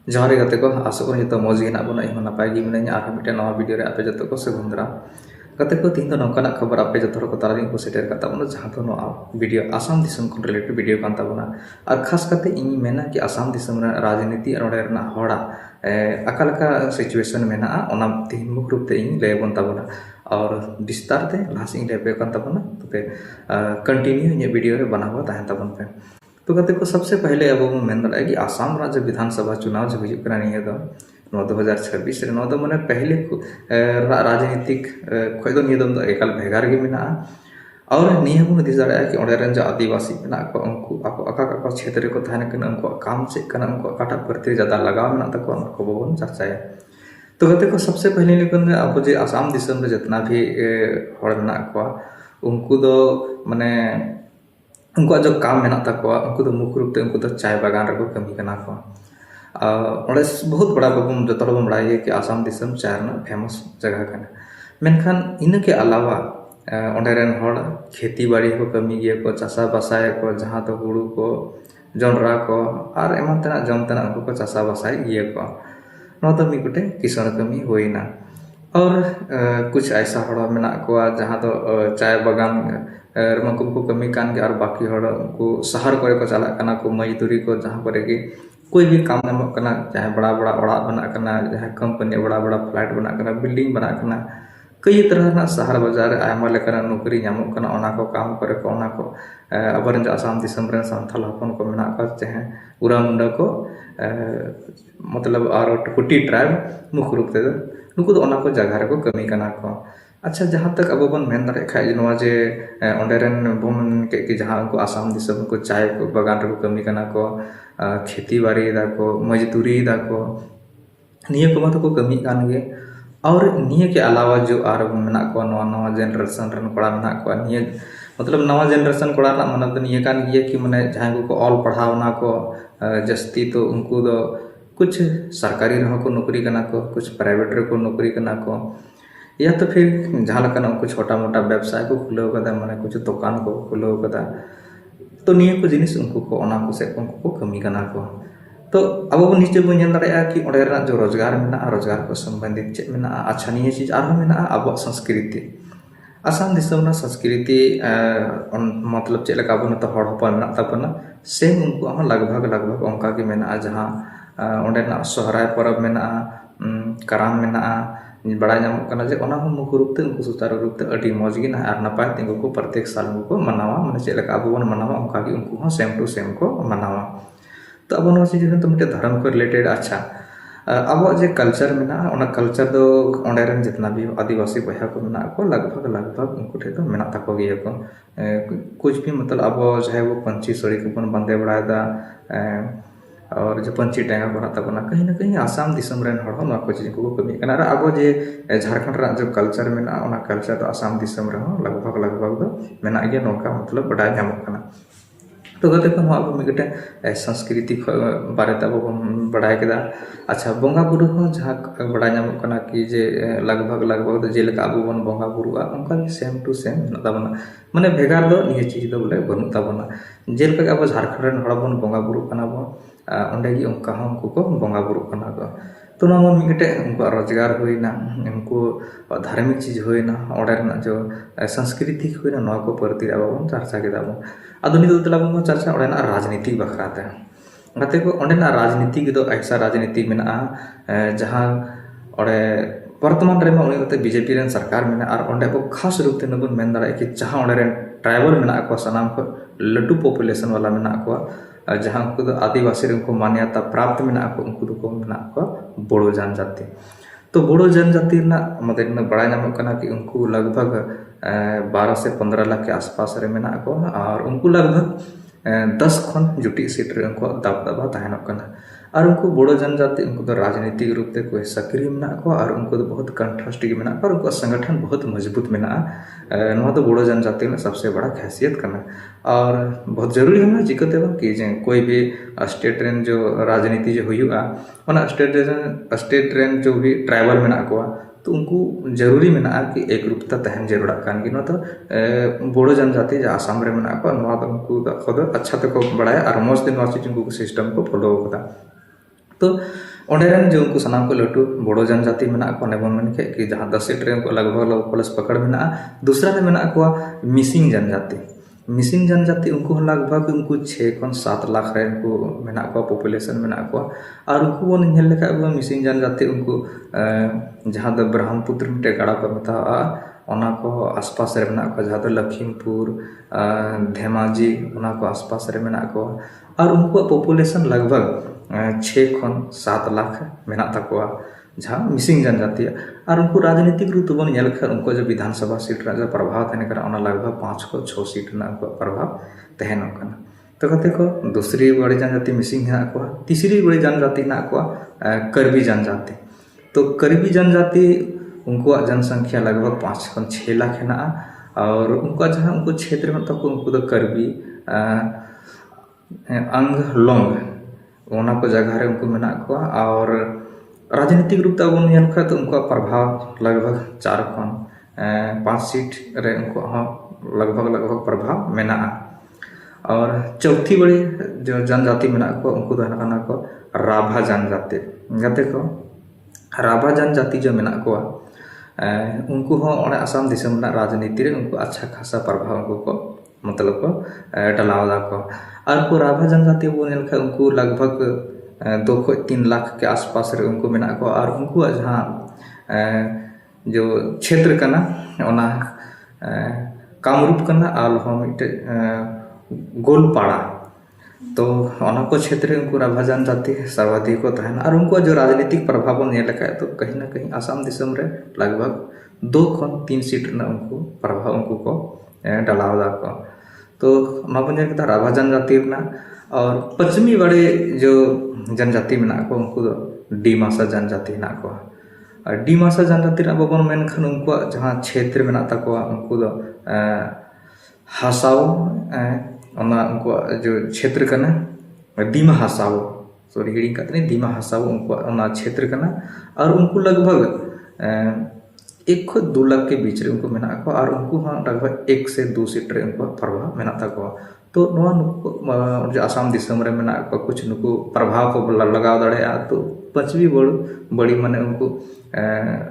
जोहार गे गाते को आशा करी जो मौज गे हेना बना इन नपाय गे मिनाई और मिट्टे नवा वीडियो रे आपे जो को सगुन दाराम गाते को तीन नौकाना खबर आपे जो को ताला को सेटर का ताबना जहां तो नो वीडियो आसाम दिसम को रिलेटेड वीडियो कान ताबना और खास करते इन मेना कि आसाम दिसम रे राजनीति और ओडे रना होड़ा अकालका सिचुएशन मेना ओना तीन मुख रूप ते इन ले बन ताबना और विस्तार ते लास्ट इन ले कान ताबना तो कंटिन्यू इन वीडियो रे बना हुआ ताहन ताबन पे। तो कहते को सबसे पहले अब मेन दाड़ा कि आसाम राज्य विधानसभा चुनाव जो हजूकना निये दो 2026 मैंने पहले राजनीतिक खो निये एकाल भेगार गे मेना और निये बन दिस दाड़ा कि ओडे जो आदिवासी मेना को उनको आका क्षेत्र को तहन कना उनको काम चेक कना उनको काटा प्रति ज्यादा लगाव मेना तको उनको को बबन चर्चाया। तो कहते को सबसे पहले लेकिन अब जे आसाम दिसम रे जितना भी हड़ मेना को उनको दो माने उनको जो काम मेना तकवा उनको तो मुख्य रूप से उनको तो चाय बागान रखो कमी करना को बहुत बड़ा बाबू जो बन बड़ा कि आसाम दिसम चाय फेमस जगह करना मेनखान इन के अलावा ओंडेरन हड़ खेती बाड़ी को कमी गे को चासा बासाय को जहाँ तो हुड़ू को जोंडरा को और एमन तना जम तना उनको को चासा बासाय गे को नो तो मिगुटे किसान कमी होइना और कुछ ऐसा हड़ मेना को जहाँ तो चाय बागान को कमी कान और बाकी हड़ को शहर करे को चला कना को मजदूरी को जहाँ पर कि कोई भी काम नामक कना चाहे बड़ा बड़ा ओड़ा बना कना चाहे कंपनी बड़ा बड़ा फ्लाइट बना कना बिल्डिंग बना कना कई तरह ना शहर बाजार आयमा लेकना नौकरी नामक कना ओना को काम करे को ओना को अबर जो आसाम दिसम रे सांथाल हपन को मेना को चाहे उरा मुंडा को मतलब और टुकुटी ट्राइब मुख्य रूप से नुकु दो ओना को जगह रे को कमी कना को। अच्छा जहाँ तक अब बन मेन दाड़े खाए जे ओंडेरन बन के जहाँ उनको आसाम दिसम को चाय को बागान रे को कमी कना को खेती बाड़ी दा को मजदूरी दा को निये को तो को कमी कान गे और निये के अलावा जो आर मेना को नवा जनरेशन रन कोड़ा मेना को निये मतलब नवा जनरेशन कोड़ा ना मतलब निये कान गे कि माने जहाँ को ऑल पढ़ावना को जस्ती तो उनको दो कुछ सरकारी रहो को नौकरी करना को कुछ प्राइवेट रे को नौकरी करना को या तो फिर जहाँ लगा उनको छोटा मोटा व्यवसाय को खुले माने कुछ दुकान को खुले तो निये को जिनिस उनको को ओना को से उनको को कमी करना को। तो अब नीचे बन जन दाड़ा कि ओडे जो रोजगार मेना रोजगार को संबंधित चे मेना अच्छा निये चीज और मेना अब संस्कृति आसाम दिसम संस्कृति मतलब चेक बन तो हड़ हपन मेना तबना सेम उनको लगभग उनका के मेना जहाँ ओंडेना सोहराय परब मेना कराम मेना बड़ा नाम जे मुख्य रूप से उनको सुचारू रूप से अड़ी मौज गे और नपाय तिंगु को प्रत्येक साल को मनावा मैंने चेक अब बन मनावा उनका उनको सेम टू सेम को मनावा। तो अब चीज तो मिट्टे धर्म को रिलेटेड अच्छा अब जे कल्चर मेना कल्चर दो ओंडेरन जितना भी आदिवासी बहा को मेना को लगभग उनको ठे तो मेना तको गे को कुछ भी मतलब अब चाहे वो पंची सड़ी को बन बंदे बड़ा और जो पंची टेंगा को तबना कहीं ना कहीं आसाम दिसम रेन हड़ को चीज को कमी कना अब जे झारखंड रा जो कल्चर मेना ओना कल्चर तो आसाम दिसम रे लगभग दो मेना गे नोका मतलब बड़ा नामक कना। तो गते को अब मिगटे संस्कृति बारे तब बढ़ाई केदा। अच्छा बंगा बुरु हो जहाँ बड़ा नामक कना कि जे लगभग तो जेलका अब बन बंगा बुरुआ उनका सेम टू सेम तबना माने भेगार दो निये चीज दो बोले बनु तबना जेलका अब झारखंड रेन हड़ बन बंगा बुरु कना बन ओंडे गी उनका उनको को बंगा बुरु कना को। तो ना मिगटे उनको रोजगार होइना उनको धार्मिक चीज होइना ओडे जो संस्कृति होइना ना को प्रति अब बन चर्चा केदा बन आधुनिक बन चर्चा ओडे राजनीति बखराते गते को ओडे राजनीति दो ऐसा राजनीति मेना जहाँ ओडे वर्तमान रे में बीजेपी रेन सरकार में और ओंडे को खास रूप से नबन मेन दाड़ा कि जहाँ ओडे ट्राइबल मेना को सनाम को लटू पॉपुलेशन वाला मेना को जहाँ उनको आदिवासी को मान्यता प्राप्त मेना को उनको को मेना को बोड़ो जनजाति। तो बोड़ो जनजाति मतलब बड़ा नामक कि उनको लगभग 12 से 15 लाख के आसपास रे मेना को और उनको लगभग 10 खन जुटी सीट रे उनको दबदबा तहनक कना और उनको बोड़ो जनजाति उनको तो राजनीतिक रूप से कोई सक्रिय मेना को और उनको तो बहुत कंठस्ट मेना और उनको संगठन बहुत मजबूत मेना तो बोड़ो जनजाति में सबसे बड़ा खासियत करना और बहुत जरूरी है चिकते कि कोई भी स्टेट रेन जो राजनीति जो हुआ स्टेट रेन जो भी ट्राइबल मेना को तो उनको जरूरी मेना कि एक रूपता तहन जरूरा कान कि तो बोड़ो जनजाति जो आसाम रे मेना को उनको अच्छा तक बड़ा और मौज दिन चीज उनको सिस्टम को फॉलो होता। तो ऑनरेन जो उनको सामान को लटू बड़ो जनजाति में को ने बन मन के कि जहाँ 10 सीट रे उनको लगभग प्लस पकड़ में दूसरा रे में को मिसिंग जनजाति उनको लगभग उनको 6 खन 7 लाख रे उनको में को पॉपुलेशन में को और उनको बन नेल लेखा मिसिंग जनजाति उनको जहाँ दो ब्रह्मपुत्र मिटे गाड़ा को मता ओना को आसपास रे में को जहाँ दो लखीमपुर धेमाजी ओना को आसपास रे में को और उनको पॉपुलेशन लगभग 6 खन 7 लाख मेना तकवा जहाँ मिसिंग जनजाति और उनको राजनीतिक रूप बन नेल खर उनको जो विधानसभा सीट रा जो प्रभाव तहने करा ओना लगभग 5 को 6 सीट ना उनको प्रभाव तहनो कना तो कहते को दूसरी बड़ी जनजाति मिसिंग है को तीसरी बड़ी जनजाति ना को कर्बी जनजाति तो कर्बी जनजाति उनको जनसंख्या लगभग 5 खन 6 लाख है ना और उनको जहाँ उनको क्षेत्र में तक उनको तो कर्बी अंग लोंग ओना को जगह रे उनको मेना को और राजनीतिक रूप तब नेल खा तो उनको प्रभाव लगभग 4 खन 5 सीट रे उनको लगभग प्रभाव मेना और चौथी बड़ी जो जनजाति मेना को उनको दहना को राभा जनजाति गते को राभा जनजाति जो मेना को उनको और आसाम दिसम राजनीति रे उनको अच्छा खासा प्रभाव उनको को मतलब को डलावदा को और को राभा जनजाति वो नेल खा उनको लगभग 2 से 3 लाख के आसपास रे उनको मेना को और उनको जहाँ जो क्षेत्र कना ओना कामरूप कना आल हो मिटे गोलपाड़ा तो ओना को क्षेत्र उनको राभा जनजाति सर्वाधिक को तहन और उनको जो राजनीतिक प्रभाव नेल का तो कहीं ना कहीं आसाम दिसम रे लगभग 2 खन 3 सीट ना उनको प्रभाव उनको को डलावदा को तो बन राभा जनजाति और पश्चिमी बड़े जो जनजाति में को उनको डिमासा जनजाति में को और डिमासा जनजाति बाबन मेनखान उनको जहाँ क्षेत्र में उनको हासाओ उनको जो क्षेत्र करना डिमा हासाओ सॉरी हिड़ी कहते हैं डिमा हासाओ उनको क्षेत्र करना और उनको लगभग 1 से 2 लाख के बीच रे उनको मेना को और उनको लगभग 1 से 2 सीट रे उनको प्रभाव मेना को तो जो आसाम दिसम रे मेना को कुछ नुको प्रभाव को लगाव दड़े तो पश्चिमी बड़ी माने उनको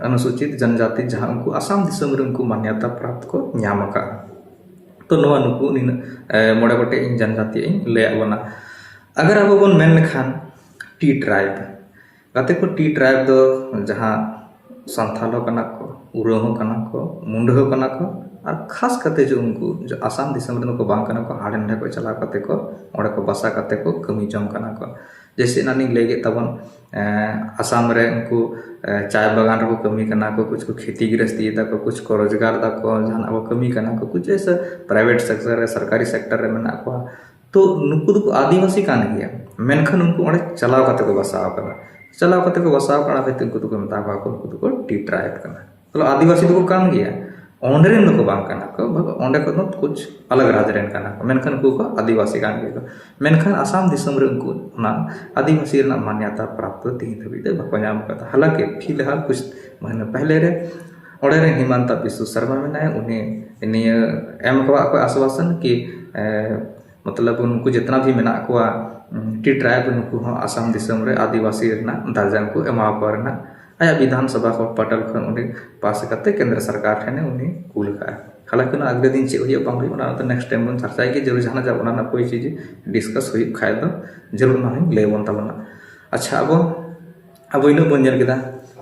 अनुसूचित जनजाति जहाँ उनको आसाम दिसम रे उनको मान्यता प्राप्त को न्याम का तो नुको मोड़े गोटे जनजाति ले बना अगर अब बन मेन खान टी ट्राइब गाते को टी ट्राइब दो जहाँ संथाल कना को उराव कना को मुंडा कना को और खास करते जो उनको जो आसाम दिसम रे को बांग कना को हाड़े नडे को चला करते को ओड़े को बसा करते को कमी जम कना को जैसे नानी लेगे तबन आसाम रे उनको चाय बागान रे को कमी कना को कुछ को खेती गृहस्थी दा को कुछ को रोजगार दा को जहां वो कमी कना को कुछ ऐसा प्राइवेट सेक्टर रे सरकारी सेक्टर रे मेना को तो नुकु दो आदिवासी कान गया मेनखान उनको ओड़े चलाव करते को बसाव कना चलाव करते को बसाव कना भेते उनको तो मता को टी ट्राइब कना तो आदिवासी तो कान गया ओंडरेन को बांग कना को ओंडे को तो कुछ अलग राजरेन कना को मेनखान को आदिवासी कान गया मेनखान आसाम दिसम रे उनको ना आदिवासी रे मान्यता प्राप्त तीन धबीते बको नाम करता हालांकि फिलहाल कुछ महीने पहले रे ओडे रे हिमंता बिस्व शर्मा में उन्हें निय एम को आश्वासन कि मतलब उनको जितना भी मेना को टी ट्राइब उनको आसाम दिसम रे आदिवासी रे दर्जा को एमा पर आया विधानसभा को पटल खन उन्हें पास करते केंद्र सरकार ठेने उन्हें कूल का हालांकि अगले दिन चेक हुई बांग तो नेक्स्ट टाइम बन चर्चा की जरूर जहाँ जब कोई चीज़ डिस्कस हुई खाए तो जरूर ना ले बन तबना अच्छा अब इन बन जेल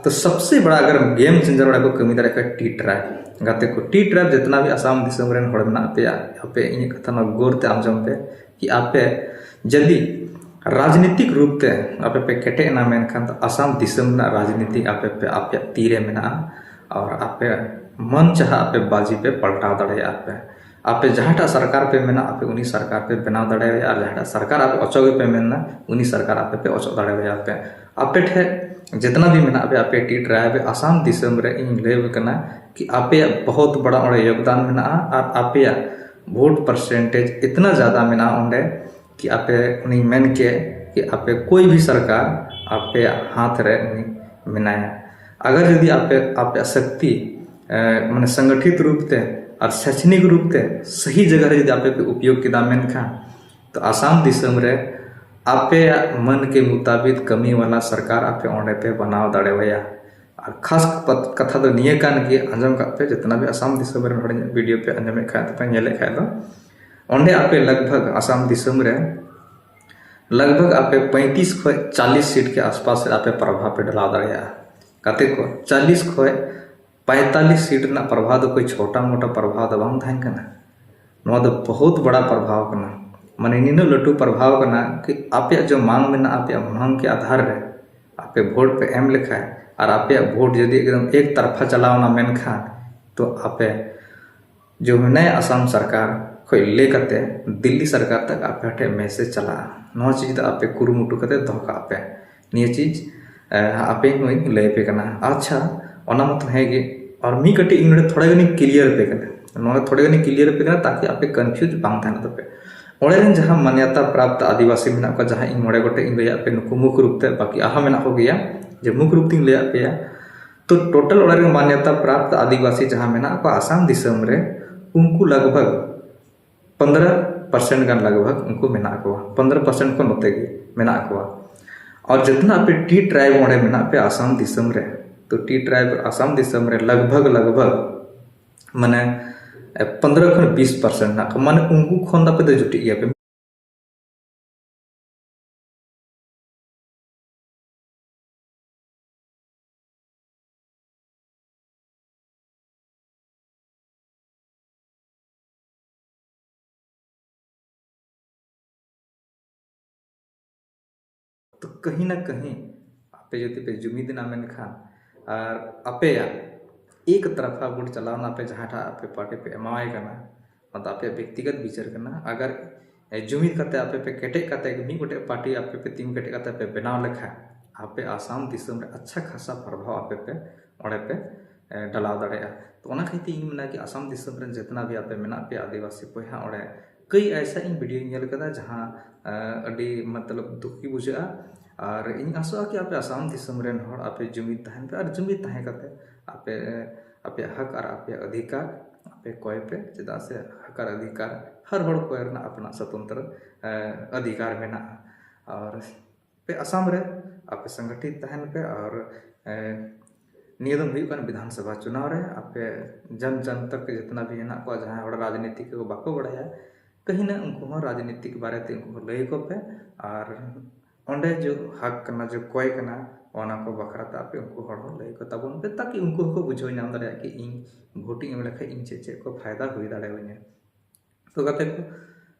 तो सबसे बड़ा अगर गेम चेंजर वाला को कमी दाड़ा टी ट्राइब गाते को टी ट्राइब जितना भी आसाम दिसम रेन होड़ मेना पे आपे इन कथा गोरते आमजम पे कि आपे जल्दी राजनीतिक रूप से आपे पे केटे ना मेनखान तो आसाम दिसम ना राजनीति आपे तीरे मेना और आपे मन चाह आपे बाजी पे पलटा दड़े आपे जहाँटा सरकार पे मेना आपे उन्हीं सरकार पे बनाव दड़े और जहाँटा सरकार आपे अचोगे पे मेना उन्हीं सरकार आपे पे अचो दड़े आपे ठे जितना भी मेना आपे टी ट्राइब आसाम दिसम रे इन ले कना कि आपे बहुत बड़ा और योगदान मेना और आपे वोट परसेंटेज इतना ज़्यादा मेना ओंडे कि आपे उन्हीं मेन के कि आपे कोई भी सरकार आपे हाथ रे उन्हीं मेनाया अगर यदि आपे शक्ति माने संगठित रूप से और शैक्षणिक रूप से सही जगह यदि आपे उपयोग किया मेनखान तो आसाम दिसम रे आपे मन के मुताबिक कमी वाला सरकार आपे ओंडे पे बनाव दाड़ेवाया। और खास कथा दो निये कान गे आंजम का पे जितना भी आसाम दिसम रे हड़ वीडियो पे आंजमे खाय तो नेले खाय दो ओंडे आपे लगभग आसाम दिसम रे लगभग आपे 35 खो 40 सीट के आसपास आपे प्रभाव पे डलाव दाड़ेया कते को 40 खो 45 सीट ना प्रभाव दो कोई छोटा मोटा प्रभाव दो बांग थाइन कना नवा दो बहुत बड़ा प्रभाव कना माने निनो लटू प्रभाव कना कि आपे जो मांग में आपे मांग के आधार रे आपे वोट पे एम लिखा है और आपे वोट यदि एकदम एक तरफा चलावना मेन खान तो आपे जो नए आसाम सरकार खोई ले कते दिल्ली सरकार तक आपे हटे मैसेज चला नवा चीज तो आपे कुरुमुटु कते धोका आपे निये चीज आपे हुई ले पे कना अच्छा ओना मत है कि और मी कटी इंगड़े थोड़ा गनी क्लियर पे कना नवा थोड़ा गनी क्लियर पे कना ताकि आपे कंफ्यूज बांग थाना तो पे ओड़े रेन जहां मान्यता प्राप्त आदिवासी मेना को जहां इन मोड़े गोटे इन ले पे नुकु मुख रूप ते बाकी आहा मेना हो गया जे मुख रूप तिन ले पे तो टोटल ओड़े रेन मान्यता प्राप्त आदिवासी जहां मेना को आसाम दिसम रे उनको लगभग 15% गान लगभग उनको मेना को 15% को नोते गे मेना को और जितना पे टी ट्राइब ओड़े मेना पे आसाम दिसम रे तो टी ट्राइब आसाम दिसम रे लगभग माने 15 खन 20% ना माने उनको खन दा पे दो जुटी गया पे तो कहीं ना कहीं आपे जो पे जुमीद ना मेन खान और आपे एक तरफा वोट चलावना पे जहाँ आपे पार्टी पे एमाय करना मतलब आपे व्यक्तिगत विचार करना अगर जुमीद करते आपे पे केटे करते मी गोटे पार्टी आपे पे तीन केटे करते पे बनाव लेखा आपे आसाम दिसम रे अच्छा खासा प्रभाव आपे पे ओड़े पे डलाव दाड़ेया तो ओना खातिर इन मेना कि आसाम दिसम रे जितना भी आपे मेना पे आदिवासी पोहा ओड़े कई ऐसा इन वीडियो नेल कदा जहाँ अड़ी मतलब दुखी बुझा और इन आसोआ कि आपे आसाम दिसम रेन हड़ आपे जुमीद तहन पे और जुमीद तहे करते आपे आपे हक और आपे अधिकार आपे कोय पे चदा से हक और अधिकार हर हड़ कोय रना अपना स्वतंत्र अधिकार मेना और पे आसाम रे आपे संगठित तहन पे और नियदम हुई कान विधानसभा चुनाव रे आपे जन जन तक जितना भी हेना को जहां हड़ राजनीति को बाको बड़ाया कहीं ना उनको राजनीतिक बारे ते उनको लय को पे और ओंडे जो हक करना जो कोय करना ओना को बखराता पे उनको हड़ लय को तबन पे ताकि उनको को बुझो नाम दाड़े कि इन वोटिंग एम लेखा इन चे को फायदा हुई दाड़े वने तो गाते को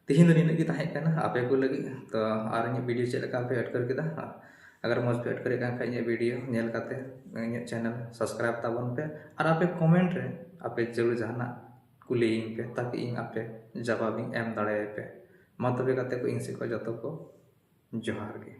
तिहिन दिन की ताहे कना आपे को लगी तो आर इन वीडियो चे लका पे ऐड कर केदा अगर मौज पे ऐड करे का इन वीडियो नेल काते इन चैनल सब्सक्राइब ताबन पे और आपे कमेंट रे आपे जरूर जाना कुली पे ताकि इन आपे जवाब एम दाड़े पे मा तबे काते को इन से को जतो को जोहार गे।